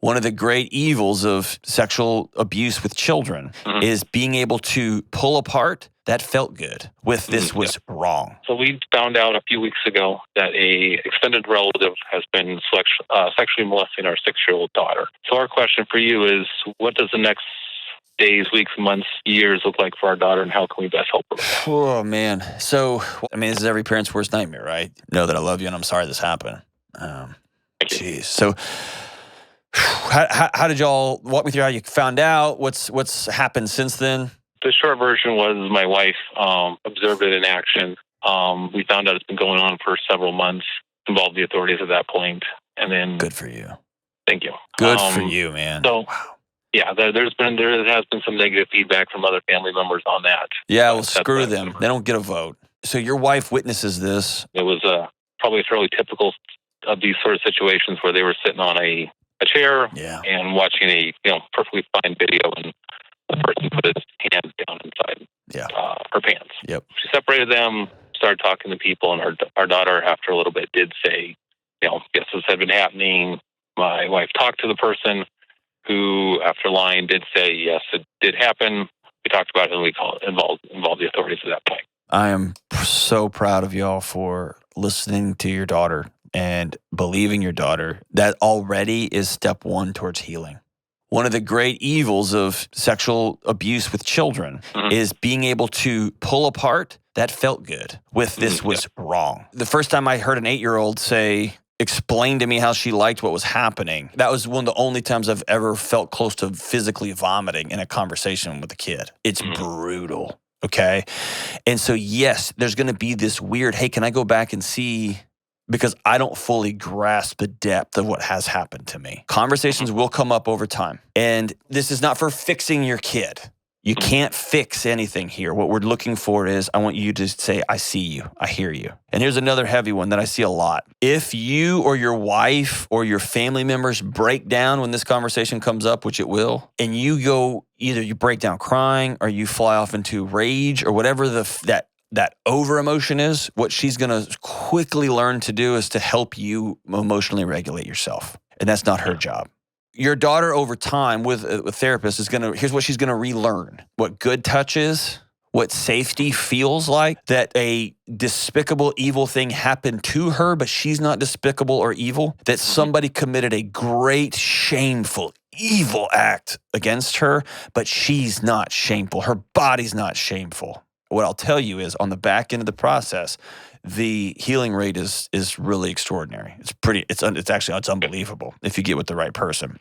One of the great evils of sexual abuse with children is being able to pull apart that felt good with this was wrong. So we found out a few weeks ago that a extended relative has been sexually molesting our 6-year-old daughter. So our question for you is, what does the next days, weeks, months, years look like for our daughter, and how can we best help her? Oh, man. So, this is every parent's worst nightmare, right? Know that I love you and I'm sorry this happened. Jeez. So how did y'all walk me through how you found out? What's happened since then? The short version was my wife observed it in action. We found out it's been going on for several months, involved the authorities at that point, and then... Good for you. Thank you. Good for you, man. So, wow. Yeah, there has been some negative feedback from other family members on that. Yeah, well, screw them. They don't get a vote. So your wife witnesses this. It was probably fairly typical of these sort of situations where they were sitting on a chair and watching a perfectly fine video, and the person put his hands down inside her pants. Yep. She separated them, started talking to people, and our daughter, after a little bit, did say, yes, this had been happening. My wife talked to the person who, after lying, did say, yes, it did happen. We talked about it, and we involved the authorities at that point. I am so proud of y'all for listening to your daughter and believing your daughter. That already is step one towards healing. One of the great evils of sexual abuse with children is being able to pull apart that felt good with this was wrong. The first time I heard an 8-year-old explain to me how she liked what was happening, that was one of the only times I've ever felt close to physically vomiting in a conversation with a kid. It's brutal, okay? And so, yes, there's going to be this weird, hey, can I go back and see, because I don't fully grasp the depth of what has happened to me. Conversations will come up over time. And this is not for fixing your kid. You can't fix anything here. What we're looking for is, I want you to say, I see you, I hear you. And here's another heavy one that I see a lot. If you or your wife or your family members break down when this conversation comes up, which it will, and you go, either you break down crying or you fly off into rage or whatever that over emotion is, what she's going to quickly learn to do is to help you emotionally regulate yourself. And that's not her job. Your daughter over time with a therapist here's what she's going to relearn. What good touch is, what safety feels like, that a despicable, evil thing happened to her, but she's not despicable or evil, that somebody committed a great, shameful, evil act against her, but she's not shameful. Her body's not shameful. What I'll tell you is, on the back end of the process, the healing rate is really extraordinary. It's unbelievable if you get with the right person.